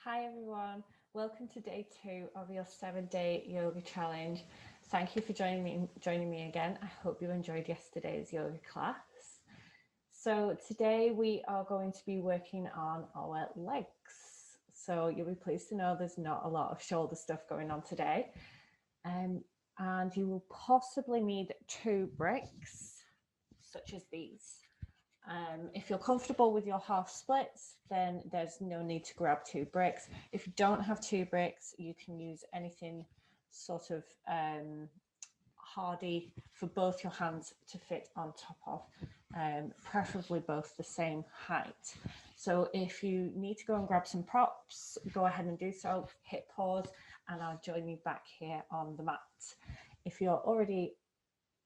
Hi everyone, welcome to day 2 of your 7-day yoga challenge. Thank you for joining me again. I hope you enjoyed yesterday's yoga class. So today we are going to be working on our legs. So you'll be pleased to know there's not a lot of shoulder stuff going on today. And you will possibly need 2 bricks, such as these. If you're comfortable with your half splits, then there's no need to grab 2 bricks. If you don't have 2 bricks, you can use anything sort of hardy for both your hands to fit on top of, preferably both the same height. So if you need to go and grab some props, go ahead and do so, hit pause, and I'll join you back here on the mat. If you're already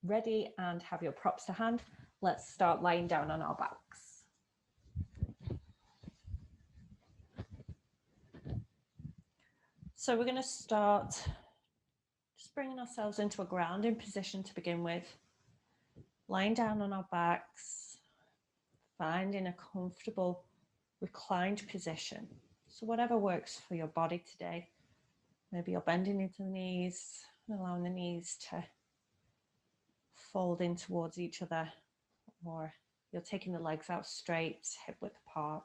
ready and have your props to hand, let's start lying down on our backs. So we're going to start just bringing ourselves into a grounding position to begin with. Lying down on our backs, finding a comfortable reclined position. So whatever works for your body today. Maybe you're bending into the knees and allowing the knees to fold in towards each other, or you're taking the legs out straight, hip width apart.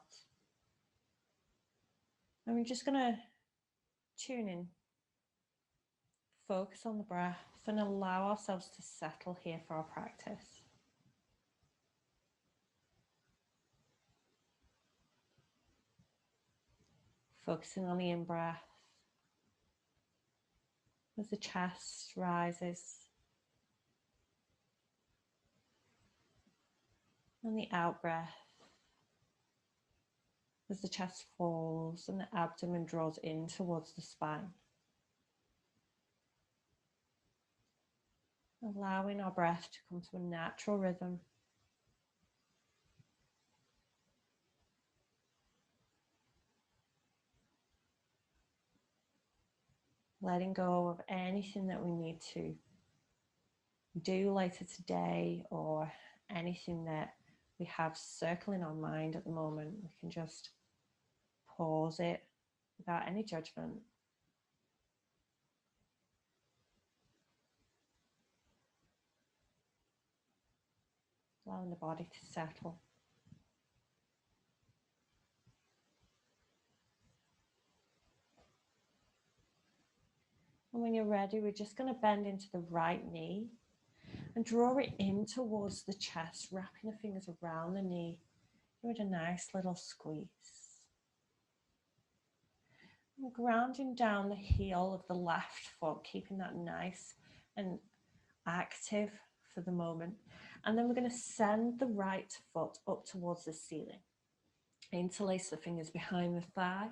And we're just going to tune in, focus on the breath, and allow ourselves to settle here for our practice. Focusing on the in-breath as the chest rises, and the out-breath as the chest falls and the abdomen draws in towards the spine. Allowing our breath to come to a natural rhythm. Letting go of anything that we need to do later today or anything that we have circling our mind at the moment. We can just pause it without any judgment. Allowing the body to settle. And when you're ready, we're just going to bend into the right knee and draw it in towards the chest, wrapping the fingers around the knee. Give it a nice little squeeze. And grounding down the heel of the left foot, keeping that nice and active for the moment. And then we're going to send the right foot up towards the ceiling. Interlace the fingers behind the thigh. And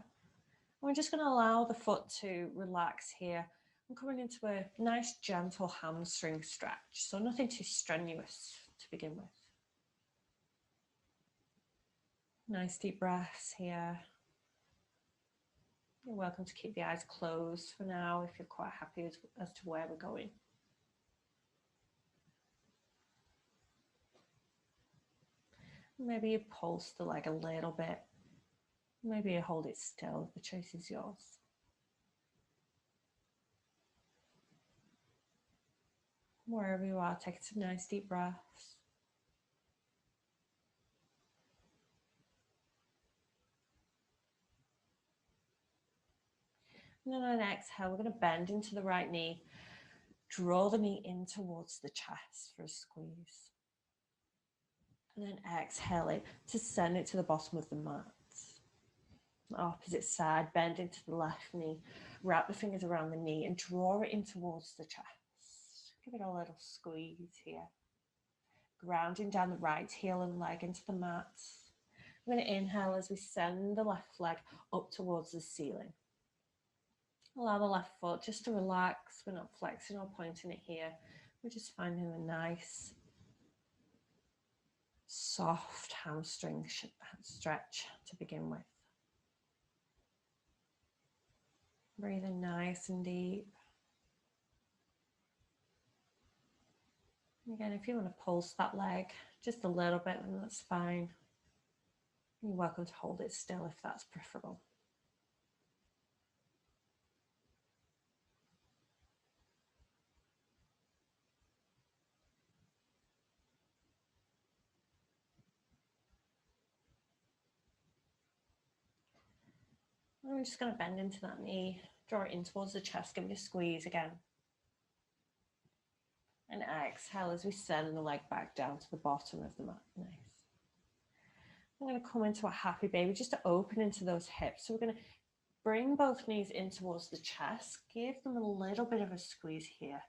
we're just going to allow the foot to relax here. I'm coming into a nice gentle hamstring stretch, so nothing too strenuous to begin with. Nice deep breaths here. You're welcome to keep the eyes closed for now if you're quite happy as to where we're going. Maybe you pulse the leg a little bit. Maybe you hold it still. The choice is yours. Wherever you are, take some nice deep breaths. And then on an exhale, we're going to bend into the right knee. Draw the knee in towards the chest for a squeeze. And then exhale it to send it to the bottom of the mat. The opposite side, bend into the left knee. Wrap the fingers around the knee and draw it in towards the chest. Give it a little squeeze here. Grounding down the right heel and leg into the mat. We're going to inhale as we send the left leg up towards the ceiling. Allow the left foot just to relax. We're not flexing or pointing it here. We're just finding a nice, soft hamstring stretch to begin with. Breathing nice and deep. Again, if you want to pulse that leg just a little bit, then that's fine. You're welcome to hold it still if that's preferable. And we're just going to bend into that knee, draw it in towards the chest, give it a squeeze again. And exhale as we send the leg back down to the bottom of the mat. Nice. I'm going to come into a happy baby just to open into those hips. So we're going to bring both knees in towards the chest, give them a little bit of a squeeze here.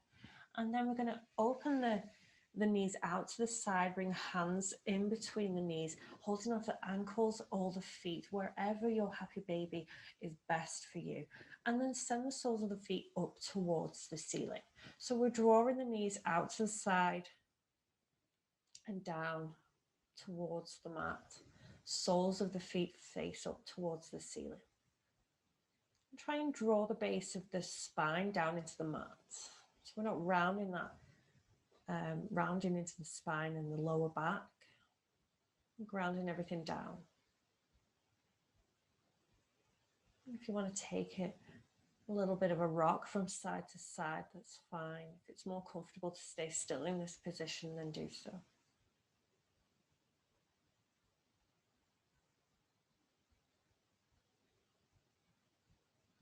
And then we're going to open the knees out to the side, bring hands in between the knees, holding onto the ankles or the feet, wherever your happy baby is best for you. And then send the soles of the feet up towards the ceiling. So we're drawing the knees out to the side and down towards the mat. Soles of the feet face up towards the ceiling. And try and draw the base of the spine down into the mat. So we're not rounding that, rounding into the spine and the lower back, grounding everything down. If you want to take it a little bit of a rock from side to side, that's fine. If it's more comfortable to stay still in this position, then do so.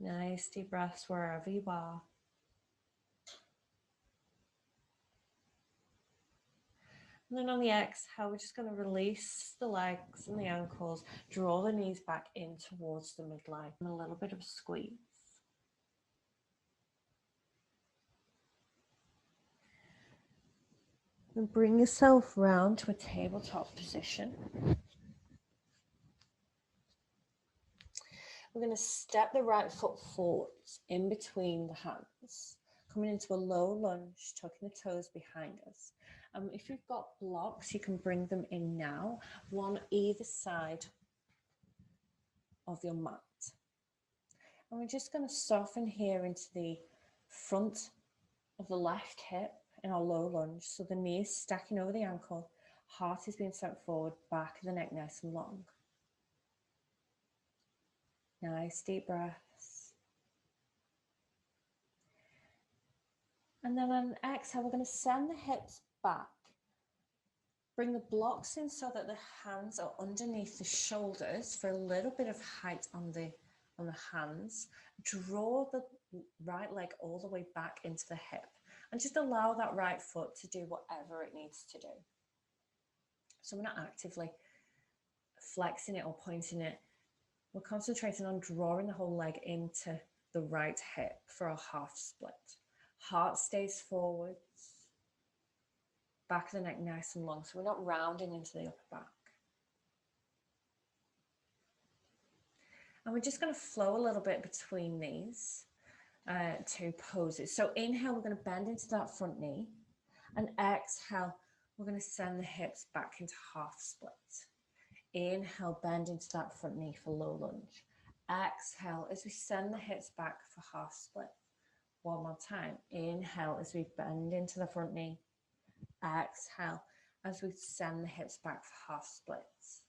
Nice deep breaths wherever you are. And then on the exhale, we're just going to release the legs and the ankles, draw the knees back in towards the midline, and a little bit of a squeeze. And bring yourself round to a tabletop position. We're going to step the right foot forwards in between the hands, coming into a low lunge, tucking the toes behind us. If you've got blocks, you can bring them in now, one either side of your mat. And we're just going to soften here into the front of the left hip in our low lunge. So the knee is stacking over the ankle, heart is being sent forward, back of the neck nice and long. Nice deep breaths. And then on exhale, we're going to send the hips back. Bring the blocks in so that the hands are underneath the shoulders for a little bit of height on the hands. Draw the right leg all the way back into the hip and just allow that right foot to do whatever it needs to do. So we're not actively flexing it or pointing it. We're concentrating on drawing the whole leg into the right hip for our half split. Heart stays forwards. Back of the neck nice and long, so we're not rounding into the upper back. And we're just going to flow a little bit between these two poses. So inhale, we're going to bend into that front knee, and exhale, we're going to send the hips back into half split. Inhale, bend into that front knee for low lunge. Exhale as we send the hips back for half split. One more time. Inhale as we bend into the front knee. Exhale as we send the hips back for half splits.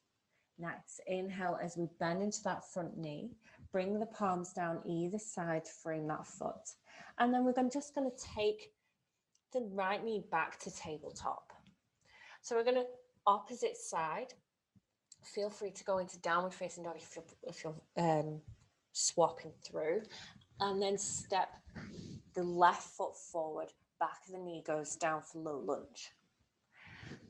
Nice. Inhale as we bend into that front knee. Bring the palms down either side to frame that foot. And then we're just going to take the right knee back to tabletop. So we're going to opposite side. Feel free to go into downward facing dog if you're swapping through. And then step the left foot forward. Back of the knee goes down for low lunge.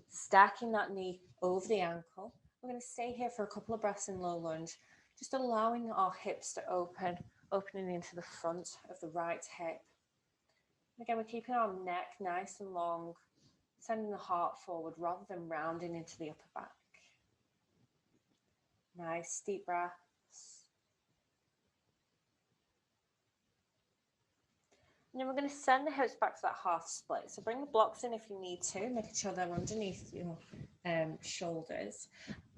Stacking that knee over the ankle. We're going to stay here for a couple of breaths in low lunge, just allowing our hips to open, opening into the front of the right hip. Again, we're keeping our neck nice and long, sending the heart forward rather than rounding into the upper back. Nice deep breaths. And then we're going to send the hips back to that half split. So bring the blocks in if you need to, making sure they're underneath your shoulders.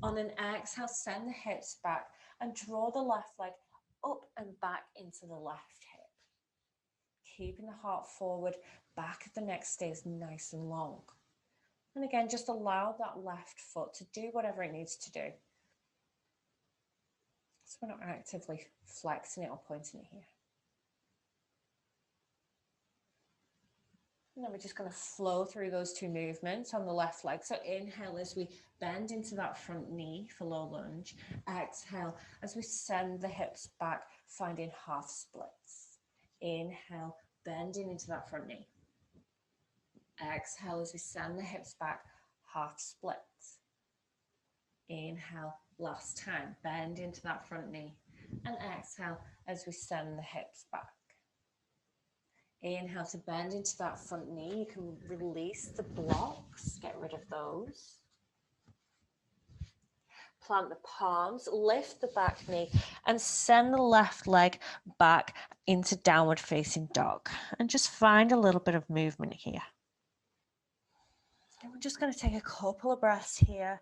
On an exhale, send the hips back and draw the left leg up and back into the left hip. Keeping the heart forward, back of the neck stays nice and long. And again, just allow that left foot to do whatever it needs to do. So we're not actively flexing it or pointing it here. And then we're just going to flow through those two movements on the left leg. So inhale as we bend into that front knee for low lunge. Exhale as we send the hips back, finding half splits. Inhale, bending into that front knee. Exhale as we send the hips back, half splits. Inhale, last time, bend into that front knee. And exhale as we send the hips back. Inhale to bend into that front knee. You can release the blocks, get rid of those. Plant the palms, lift the back knee, and send the left leg back into downward facing dog. And just find a little bit of movement here. And we're just going to take a couple of breaths here.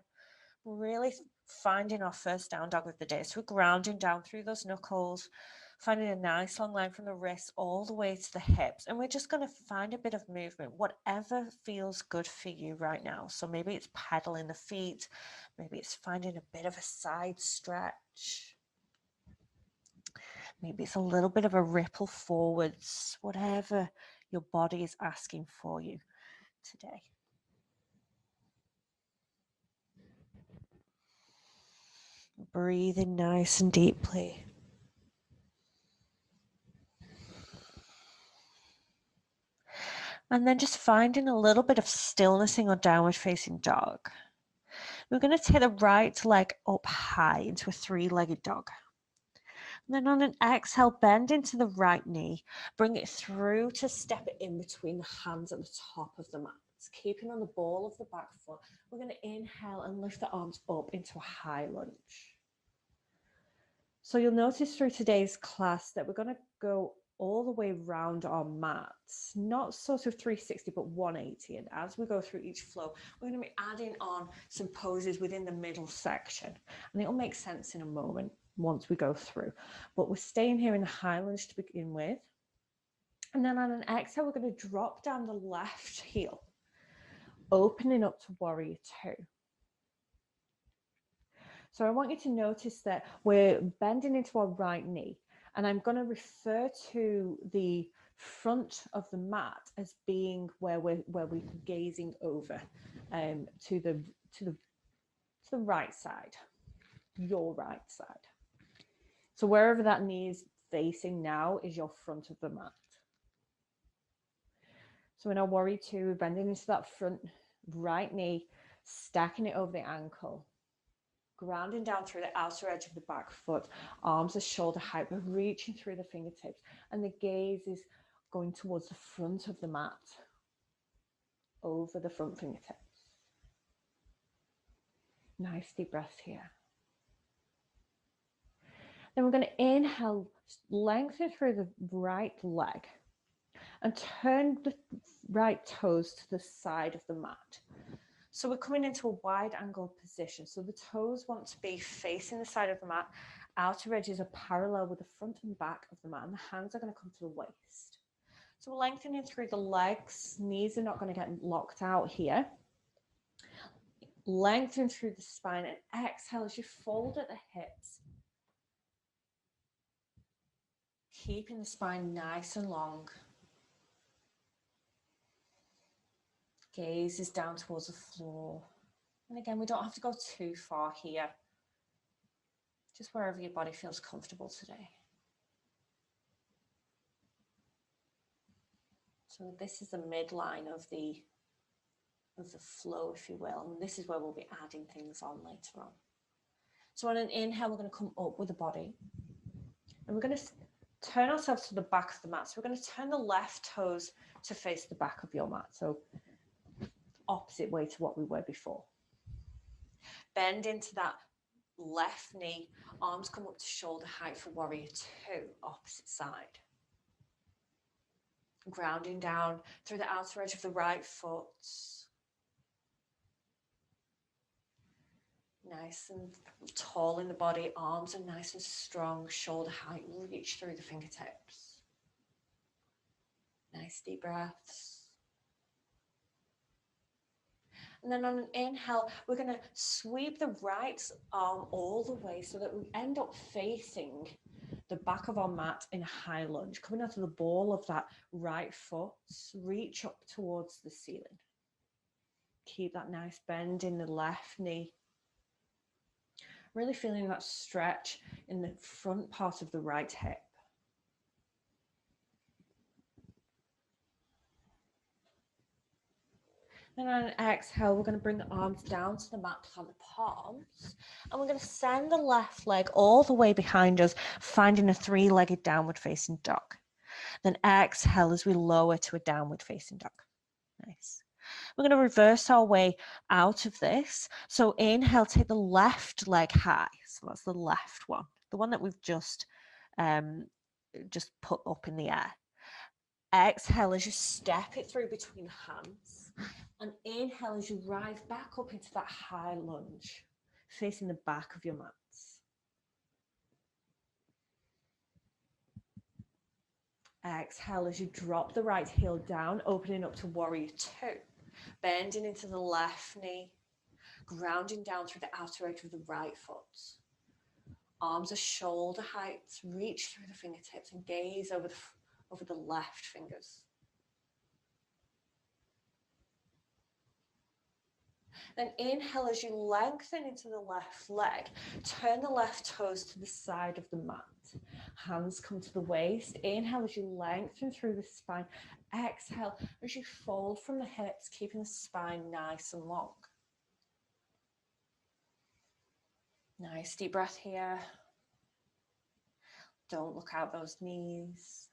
Really finding our first down dog of the day. So we're grounding down through those knuckles, finding a nice long line from the wrists all the way to the hips. And we're just going to find a bit of movement, whatever feels good for you right now. So maybe it's pedaling the feet, maybe it's finding a bit of a side stretch. Maybe it's a little bit of a ripple forwards, whatever your body is asking for you today. Breathing nice and deeply. And then just finding a little bit of stillness in your downward facing dog. We're going to take the right leg up high into a three-legged dog. And then on an exhale, bend into the right knee. Bring it through to step it in between the hands at the top of the mat. Keeping on the ball of the back foot. We're going to inhale and lift the arms up into a high lunge. So you'll notice through today's class that we're going to go all the way around our mats, not sort of 360, but 180. And as we go through each flow, we're going to be adding on some poses within the middle section. And it'll make sense in a moment once we go through. But we're staying here in the high lunge to begin with. And then on an exhale, we're going to drop down the left heel, opening up to warrior two. So I want you to notice that we're bending into our right knee, and I'm going to refer to the front of the mat as being where we're gazing over to the right side, your right side. So wherever that knee is facing now is your front of the mat. So in our warrior two, we're bending into that front right knee, stacking it over the ankle. Grounding down through the outer edge of the back foot, arms are shoulder height, but reaching through the fingertips, and the gaze is going towards the front of the mat, over the front fingertips. Nice deep breath here. Then we're going to inhale, lengthen through the right leg, and turn the right toes to the side of the mat. So we're coming into a wide angle position. So the toes want to be facing the side of the mat. Outer edges are parallel with the front and back of the mat, and the hands are going to come to the waist. So we're lengthening through the legs. Knees are not going to get locked out here. Lengthen through the spine, and exhale as you fold at the hips. Keeping the spine nice and long. Gaze is down towards the floor. And again, we don't have to go too far here. Just wherever your body feels comfortable today. So this is the midline of the flow, if you will. And this is where we'll be adding things on later on. So on an inhale, we're going to come up with the body. And we're going to turn ourselves to the back of the mat. So we're going to turn the left toes to face the back of your mat. So opposite way to what we were before. Bend into that left knee. Arms come up to shoulder height for warrior two, opposite side. Grounding down through the outer edge of the right foot. Nice and tall in the body. Arms are nice and strong, shoulder height. Reach through the fingertips. Nice deep breaths. And then on an inhale, we're going to sweep the right arm all the way so that we end up facing the back of our mat in a high lunge, coming out of the ball of that right foot, reach up towards the ceiling. Keep that nice bend in the left knee. Really feeling that stretch in the front part of the right hip. Then on an exhale, we're going to bring the arms down to the mat, plant the palms, and we're going to send the left leg all the way behind us, finding a three-legged downward facing dog. Then exhale as we lower to a downward facing dog. Nice. We're going to reverse our way out of this. So inhale, take the left leg high. So that's the left one, the one that we've just put up in the air. Exhale as you step it through between hands. And inhale as you rise back up into that high lunge, facing the back of your mats. Exhale as you drop the right heel down, opening up to warrior two. Bending into the left knee, grounding down through the outer edge of the right foot. Arms are shoulder height, reach through the fingertips and gaze over the left fingers. Then inhale as you lengthen into the left leg, turn the left toes to the side of the mat. Hands come to the waist. Inhale as you lengthen through the spine. Exhale as you fold from the hips, keeping the spine nice and long. Nice deep breath here. Don't look out those knees.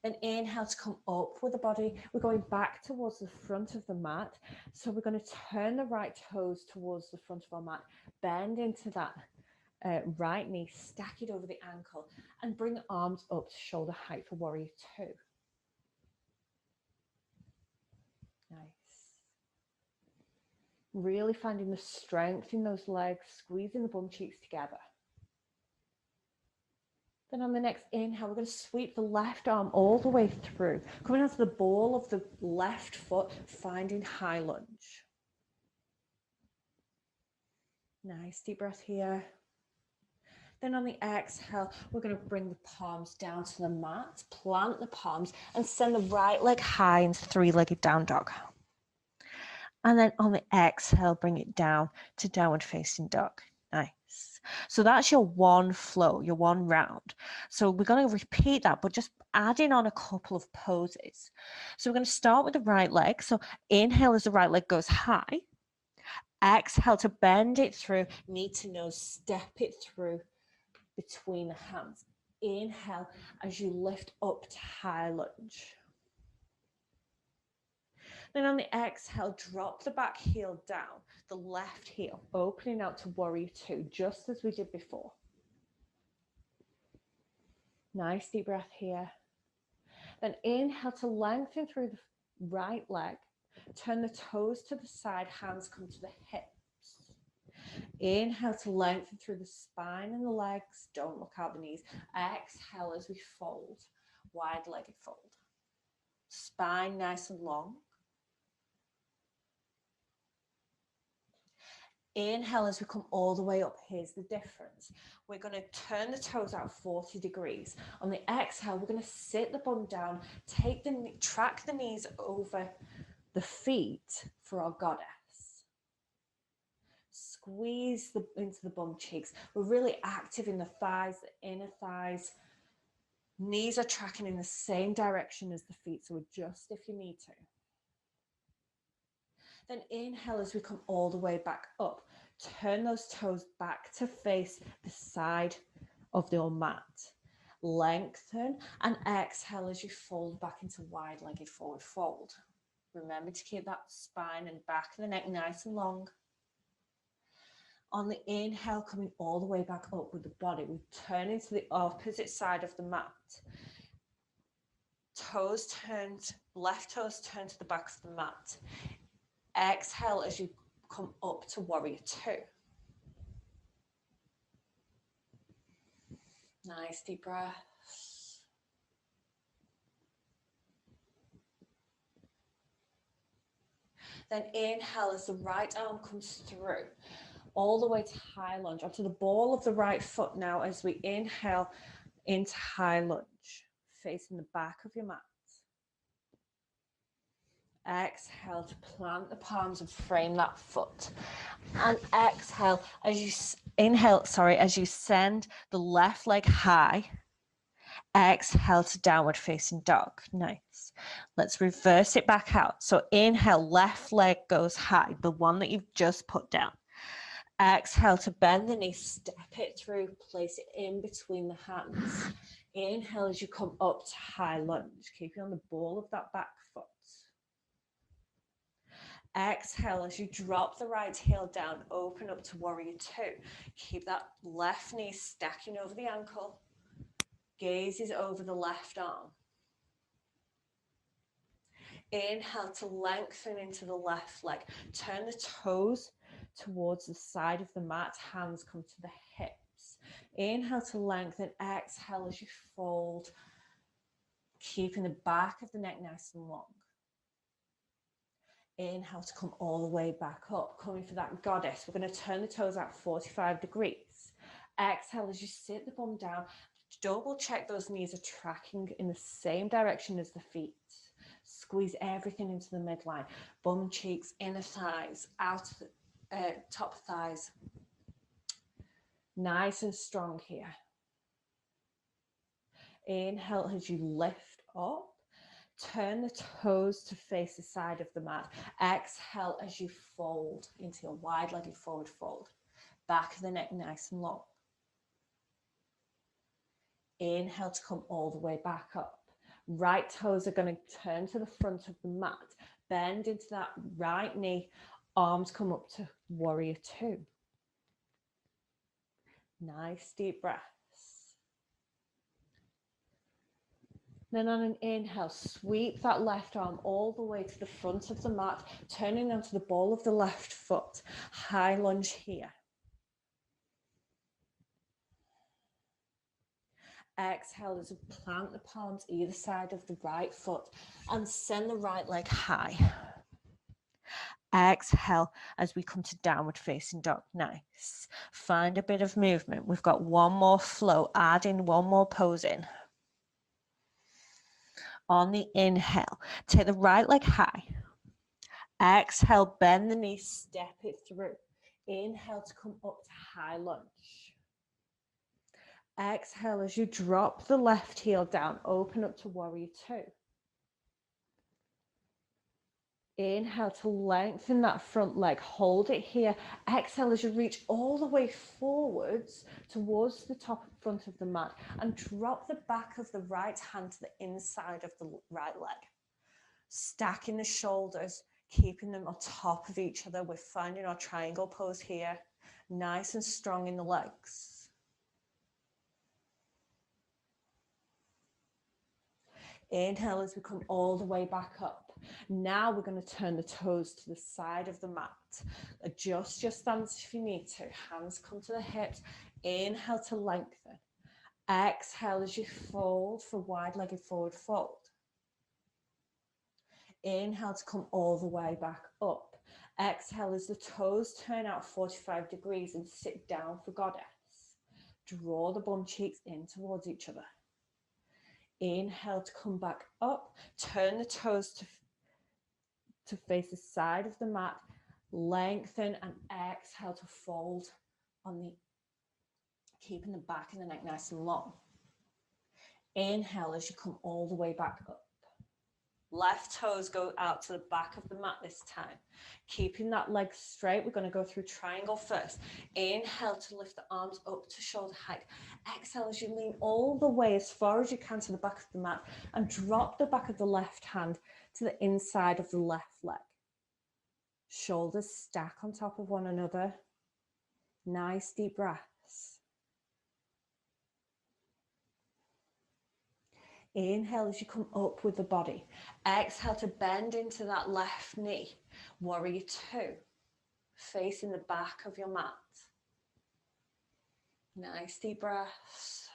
Then inhale to come up with the body. We're going back towards the front of the mat. So we're going to turn the right toes towards the front of our mat. Bend into that right knee, stack it over the ankle, and bring the arms up to shoulder height for warrior two. Nice. Really finding the strength in those legs, squeezing the bum cheeks together. Then on the next inhale, we're going to sweep the left arm all the way through, coming out to the ball of the left foot, finding high lunge. Nice deep breath here. Then on the exhale, we're going to bring the palms down to the mat, plant the palms, and send the right leg high into three-legged down dog. And then on the exhale, bring it down to downward facing dog. Nice. So that's your one flow, your one round. So we're going to repeat that, but just adding on a couple of poses. So we're going to start with the right leg. So inhale as the right leg goes high. Exhale to bend it through, knee to nose, step it through between the hands. Inhale as you lift up to high lunge. Then on the exhale, drop the back heel down, the left heel, opening out to warrior two, just as we did before. Nice deep breath here. Then inhale to lengthen through the right leg. Turn the toes to the side, hands come to the hips. Inhale to lengthen through the spine and the legs. Don't look out the knees. Exhale as we fold, wide-legged fold. Spine nice and long. Inhale as we come all the way up. Here's the difference. We're going to turn the toes out 40 degrees. On the exhale, we're going to sit the bum down, track the knees over the feet for our goddess. Squeeze into the bum cheeks. We're really active in the thighs, the inner thighs. Knees are tracking in the same direction as the feet, so adjust if you need to. Then inhale as we come all the way back up. Turn those toes back to face the side of your mat. Lengthen and exhale as you fold back into wide-legged forward fold. Remember to keep that spine and back of the neck nice and long. On the inhale, coming all the way back up with the body, we turn into the opposite side of the mat. Toes turned, left toes turned to the back of the mat. Exhale as you come up to warrior two. Nice deep breaths. Then inhale as the right arm comes through. all the way to high lunge, onto the ball of the right foot now as we inhale into high lunge, facing the back of your mat. Exhale to plant the palms and frame that foot. And exhale as you inhale, as you send the left leg high. Exhale to downward facing dog. Nice. Let's reverse it back out. So inhale, left leg goes high, the one that you've just put down. Exhale to bend the knee, step it through, place it in between the hands. Inhale as you come up to high lunge, keeping on the ball of that back foot. Exhale as you drop the right heel down, open up to warrior two. Keep that left knee stacking over the ankle. Gazes over the left arm. Inhale to lengthen into the left leg. Turn the toes towards the side of the mat. Hands come to the hips. Inhale to lengthen. Exhale as you fold. Keeping the back of the neck nice and long. Inhale to come all the way back up. Coming for that goddess. We're going to turn the toes out 45 degrees. Exhale as you sit the bum down. Double check those knees are tracking in the same direction as the feet. Squeeze everything into the midline. Bum cheeks, inner thighs, out top thighs. Nice and strong here. Inhale as you lift up. Turn the toes to face the side of the mat. Exhale as you fold into your wide-legged forward fold. Back of the neck nice and long. Inhale to come all the way back up. Right toes are going to turn to the front of the mat. Bend into that right knee. Arms come up to warrior two. Nice deep breaths. Then on an inhale, sweep that left arm all the way to the front of the mat, turning onto the ball of the left foot. High lunge here. Exhale as you plant the palms either side of the right foot and send the right leg high. Exhale as we come to downward facing dog. Nice. Find a bit of movement. We've got one more flow. Add in one more pose in. On the inhale, take the right leg high. Exhale, bend the knee, step it through. Inhale to come up to high lunge. Exhale as you drop the left heel down, open up to warrior two. Inhale to lengthen that front leg, hold it here. Exhale as you reach all the way forwards towards the top and front of the mat and drop the back of the right hand to the inside of the right leg. Stacking the shoulders, keeping them on top of each other. We're finding our triangle pose here. Nice and strong in the legs. Inhale as we come all the way back up. Now we're going to turn the toes to the side of the mat. Adjust your stance if you need to. Hands come to the hips. Inhale to lengthen. Exhale as you fold for wide-legged forward fold. Inhale to come all the way back up. Exhale as the toes turn out 45 degrees and sit down for goddess. Draw the bum cheeks in towards each other. Inhale to come back up. Turn the toes to face the side of the mat. Lengthen and exhale to fold on the, keeping the back and the neck nice and long. Inhale as you come all the way back up. Left toes go out to the back of the mat this time. Keeping that leg straight, we're going to go through triangle first. Inhale to lift the arms up to shoulder height. Exhale as you lean all the way as far as you can to the back of the mat and drop the back of the left hand to the inside of the left leg. Shoulders stack on top of one another. Nice deep breaths. Inhale as you come up with the body. Exhale to bend into that left knee. Warrior two. Facing the back of your mat. Nice deep breaths.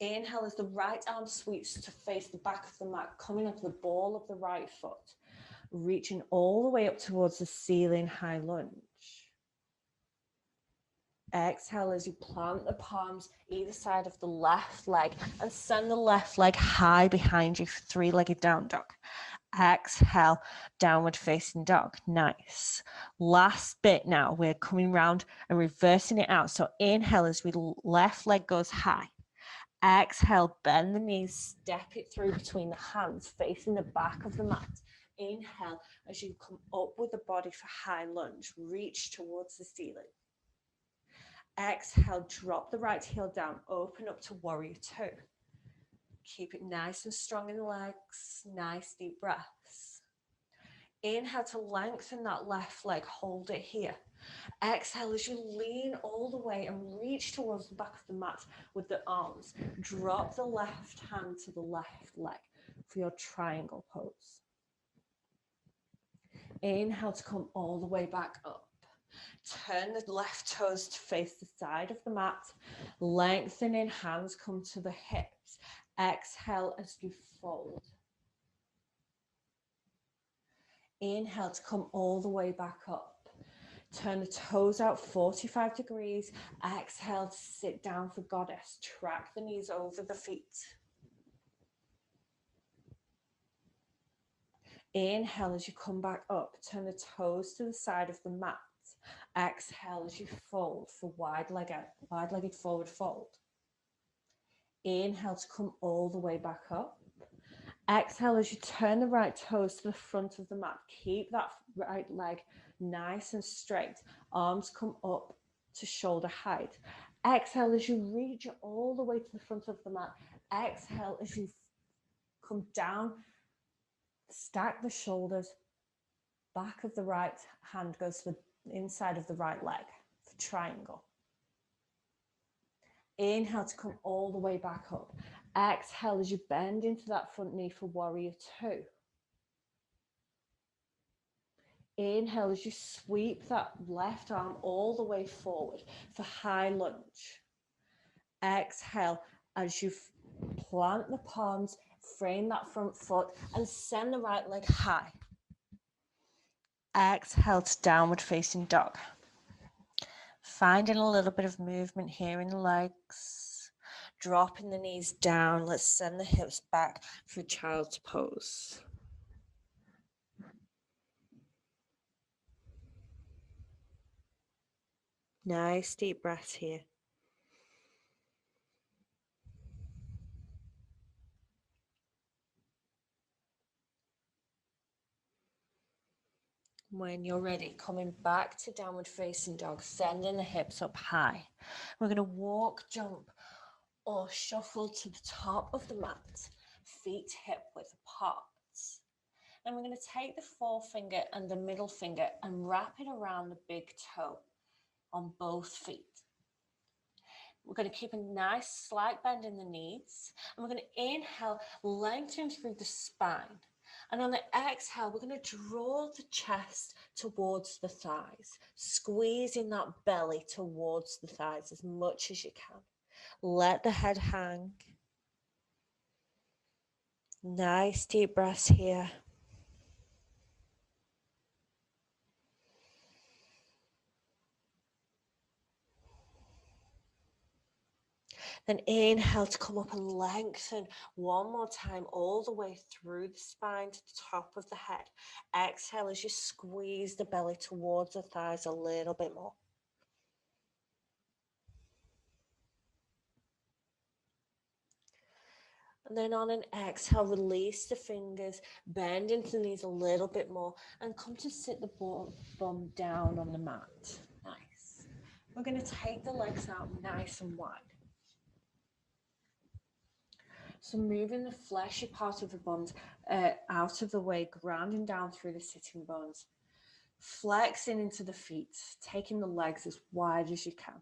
Inhale as the right arm sweeps to face the back of the mat, coming onto the ball of the right foot. Reaching all the way up towards the ceiling, high lunge. exhale as you plant the palms either side of the left leg and send the left leg high behind you for three-legged down dog. Exhale, downward facing dog. Nice. Last bit now. We're coming round and reversing it out. So inhale as we left leg goes high. Exhale, bend the knees, step it through between the hands, facing the back of the mat. Inhale as you come up with the body for high lunge, reach towards the ceiling. Exhale, drop the right heel down, open up to warrior two. Keep it nice and strong in the legs, nice deep breaths. Inhale to lengthen that left leg, hold it here. Exhale as you lean all the way and reach towards the back of the mat with the arms. Drop the left hand to the left leg for your triangle pose. Inhale to come all the way back up. Turn the left toes to face the side of the mat. Lengthening, hands come to the hips. Exhale as you fold. Inhale to come all the way back up. Turn the toes out 45 degrees. Exhale to sit down for goddess. Track the knees over the feet. Inhale as you come back up. Turn the toes to the side of the mat. Exhale as you fold for wide-legged forward fold. Inhale to come all the way back up. Exhale as you turn the right toes to the front of the mat. Keep that right leg nice and straight. Arms come up to shoulder height. Exhale as you reach all the way to the front of the mat. Exhale as you come down. Stack the shoulders. Back of the right hand goes to the inside of the right leg for triangle. Inhale to come all the way back up. Exhale as you bend into that front knee for warrior two. Inhale as you sweep that left arm all the way forward for high lunge. Exhale as you plant the palms, frame that front foot and send the right leg high. Exhale to downward facing dog. Finding a little bit of movement here in the legs. Dropping the knees down. Let's send the hips back for child's pose. Nice deep breaths here. When you're ready, coming back to downward facing dog, sending the hips up high. We're going to walk, jump, or shuffle to the top of the mat, feet hip width apart. And we're going to take the forefinger and the middle finger and wrap it around the big toe on both feet. We're going to keep a nice slight bend in the knees. And we're going to inhale, lengthen through the spine. And on the exhale, we're going to draw the chest towards the thighs, squeezing that belly towards the thighs as much as you can. Let the head hang. Nice deep breaths here. Then inhale to come up and lengthen one more time all the way through the spine to the top of the head. Exhale as you squeeze the belly towards the thighs a little bit more. And then on an exhale, release the fingers, bend into the knees a little bit more and come to sit the bum down on the mat. Nice. We're going to take the legs out nice and wide. So moving the fleshy part of the bones out of the way, grounding down through the sitting bones. Flexing into the feet, taking the legs as wide as you can.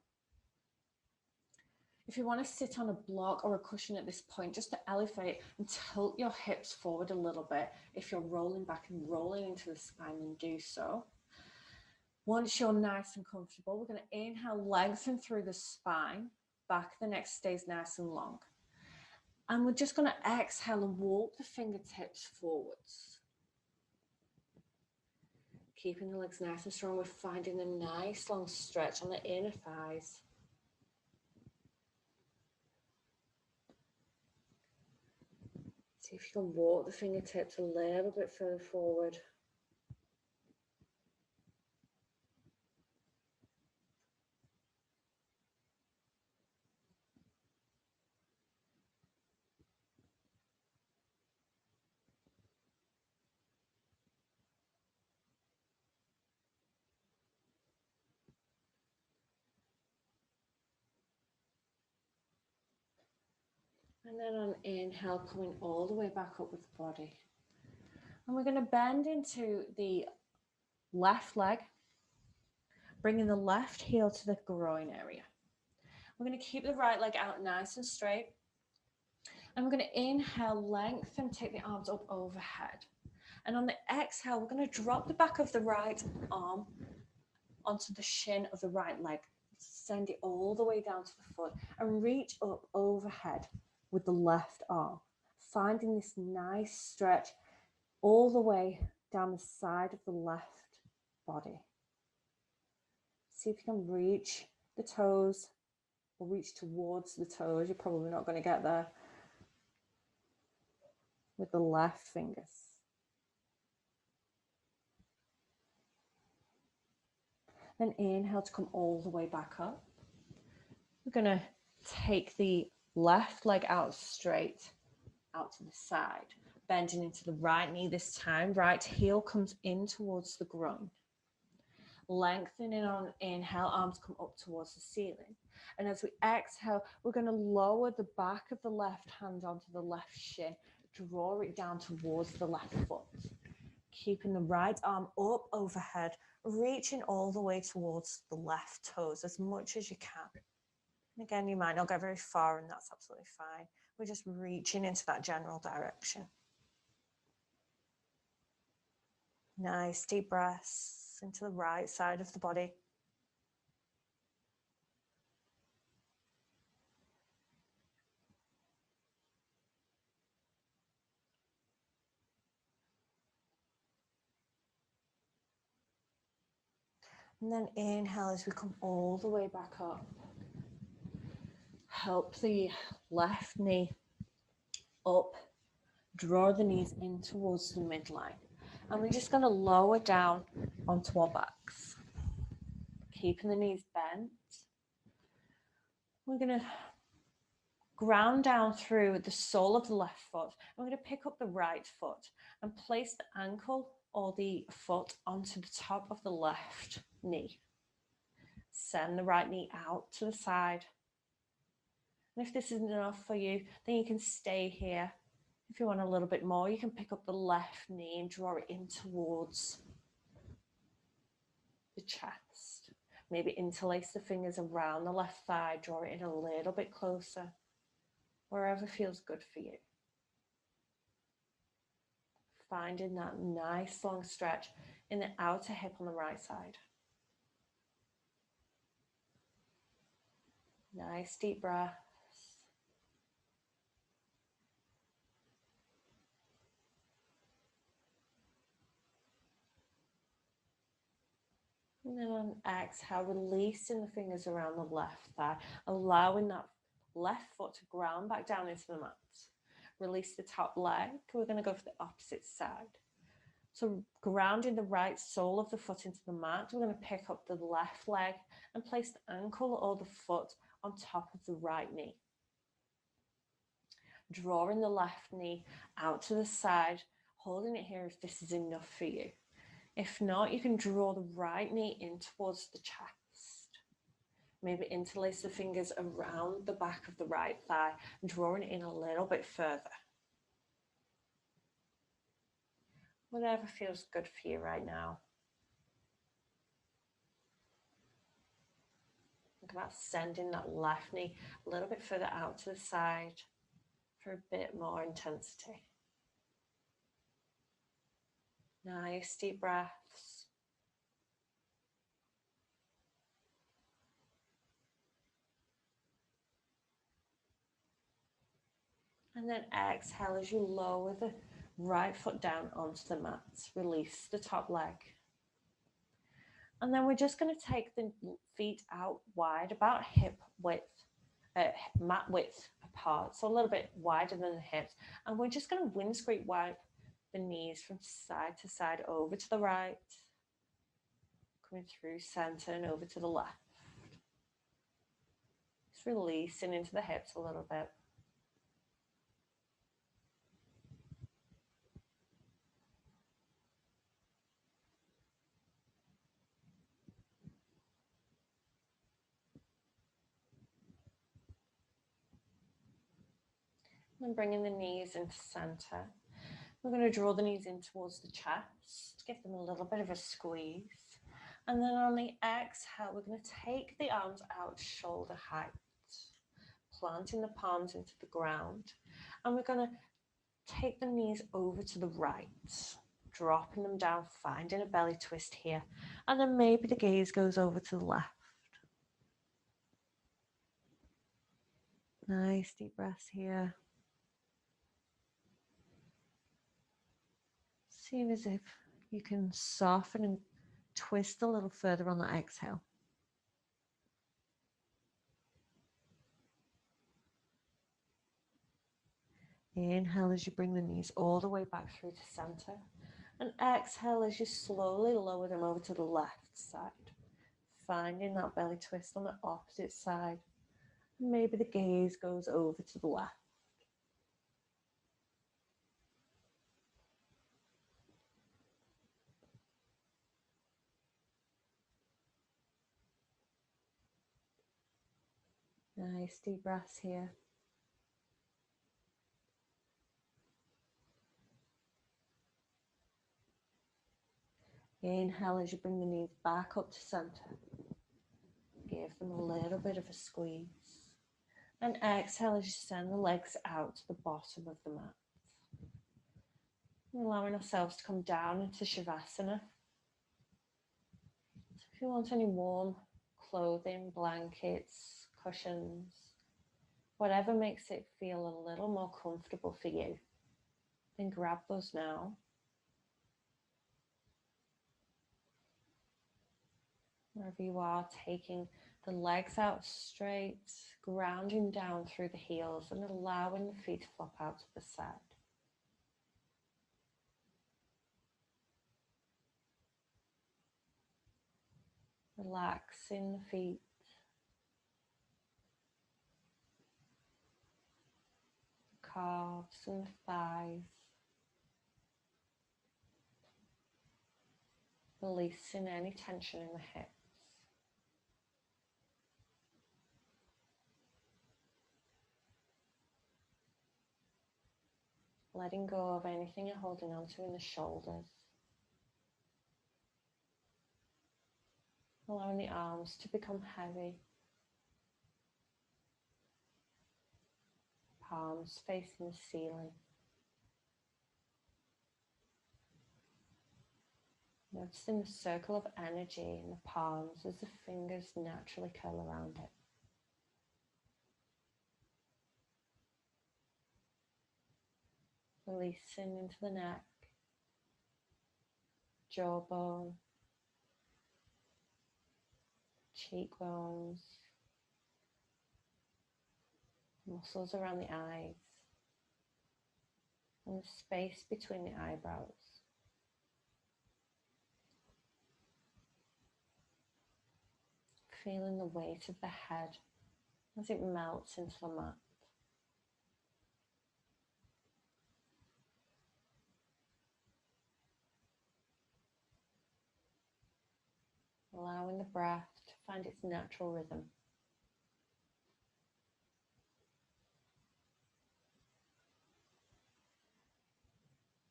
If you want to sit on a block or a cushion at this point, just to elevate and tilt your hips forward a little bit. If you're rolling back and rolling into the spine, then do so. Once you're nice and comfortable, we're going to inhale, lengthen through the spine. Back of the neck stays nice and long. And we're just going to exhale and walk the fingertips forwards. Keeping the legs nice and strong. We're finding a nice long stretch on the inner thighs. See if you can walk the fingertips a little bit further forward. And then on inhale, coming all the way back up with the body. And we're going to bend into the left leg, bringing the left heel to the groin area. We're going to keep the right leg out nice and straight. And we're going to inhale, lengthen, take the arms up overhead. And on the exhale, we're going to drop the back of the right arm onto the shin of the right leg. Send it all the way down to the foot and reach up overhead with the left arm, finding this nice stretch all the way down the side of the left body. See if you can reach the toes or reach towards the toes. You're probably not going to get there with the left fingers. Then inhale to come all the way back up. We're going to take the left leg out straight, out to the side, bending into the right knee this time. Right heel comes in towards the groin. Lengthening on inhale, arms come up towards the ceiling. And as we exhale, we're going to lower the back of the left hand onto the left shin, draw it down towards the left foot. Keeping the right arm up overhead, reaching all the way towards the left toes as much as you can. And again, you might not go very far, and that's absolutely fine. We're just reaching into that general direction. Nice deep breaths into the right side of the body. And then inhale as we come all the way back up. Help the left knee up. Draw the knees in towards the midline. And we're just going to lower down onto our backs. Keeping the knees bent. We're going to ground down through the sole of the left foot. I'm going to pick up the right foot and place the ankle or the foot onto the top of the left knee. Send the right knee out to the side. And if this isn't enough for you, then you can stay here. If you want a little bit more, you can pick up the left knee and draw it in towards the chest. Maybe interlace the fingers around the left thigh, draw it in a little bit closer, wherever feels good for you. Finding that nice long stretch in the outer hip on the right side. Nice deep breaths. And then on exhale, releasing the fingers around the left thigh, allowing that left foot to ground back down into the mat. Release the top leg. We're going to go for the opposite side. So grounding the right sole of the foot into the mat, we're going to pick up the left leg and place the ankle or the foot on top of the right knee. Drawing the left knee out to the side, holding it here if this is enough for you. If not, you can draw the right knee in towards the chest. Maybe interlace the fingers around the back of the right thigh, drawing it in a little bit further. Whatever feels good for you right now. Think about sending that left knee a little bit further out to the side for a bit more intensity. Nice deep breaths. And then exhale as you lower the right foot down onto the mat. Release the top leg. And then we're just going to take the feet out wide, about hip width, mat width apart, so a little bit wider than the hips. And we're just going to windscreep wipe the knees from side to side, over to the right, coming through center and over to the left. Just releasing into the hips a little bit. And bringing the knees into center. We're going to draw the knees in towards the chest, give them a little bit of a squeeze. And then on the exhale, we're going to take the arms out shoulder height, planting the palms into the ground. And we're going to take the knees over to the right, dropping them down, finding a belly twist here. And then maybe the gaze goes over to the left. Nice deep breaths here. Seeing as if you can soften and twist a little further on the exhale. Inhale as you bring the knees all the way back through to center. And exhale as you slowly lower them over to the left side. Finding that belly twist on the opposite side. Maybe the gaze goes over to the left. Nice deep breaths here. Inhale as you bring the knees back up to center. Give them a little bit of a squeeze. And exhale as you send the legs out to the bottom of the mat. And allowing ourselves to come down into Shavasana. So if you want any warm clothing, blankets, cushions, whatever makes it feel a little more comfortable for you, then grab those now. Wherever you are, taking the legs out straight, grounding down through the heels and allowing the feet to flop out to the side. Relaxing the feet. The calves and the thighs. Releasing any tension in the hips. Letting go of anything you're holding onto in the shoulders. Allowing the arms to become heavy. Palms facing the ceiling. Noticing the circle of energy in the palms as the fingers naturally curl around it. Releasing into the neck, jawbone, cheekbones, muscles around the eyes, and the space between the eyebrows. Feeling the weight of the head as it melts into the mat. Allowing the breath to find its natural rhythm.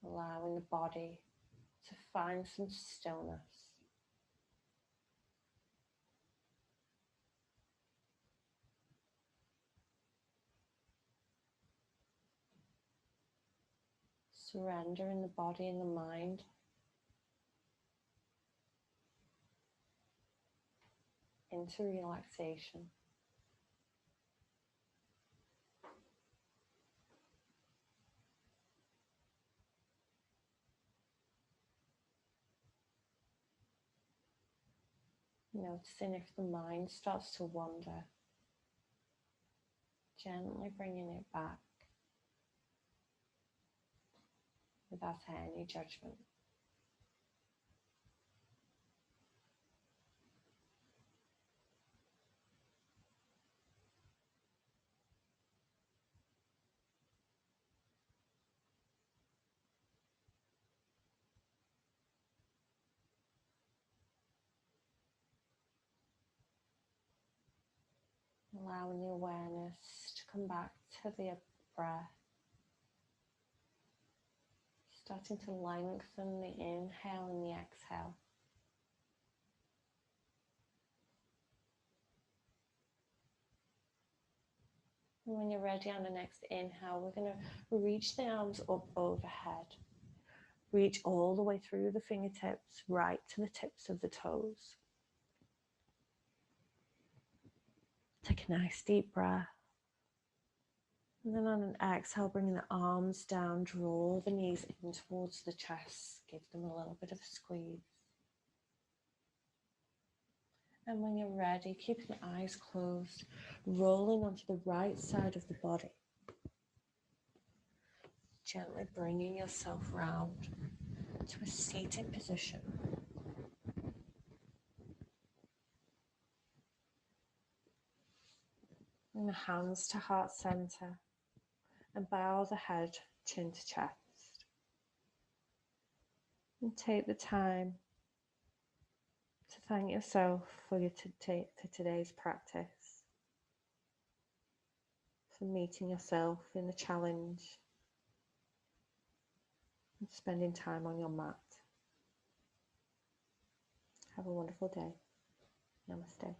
Allowing the body to find some stillness. Surrendering the body and the mind into relaxation. Noticing if the mind starts to wander, gently bringing it back without any judgment. Allowing the awareness to come back to the breath. Starting to lengthen the inhale and the exhale. And when you're ready on the next inhale, we're going to reach the arms up overhead. Reach all the way through the fingertips, right to the tips of the toes. Take a nice deep breath. And then on an exhale, bringing the arms down, draw the knees in towards the chest. Give them a little bit of a squeeze. And when you're ready, keeping the eyes closed, rolling onto the right side of the body. Gently bringing yourself round to a seated position. And the hands to heart center. And bow the head, chin to chest. And take the time to thank yourself for today's practice. For meeting yourself in the challenge. And spending time on your mat. Have a wonderful day. Namaste.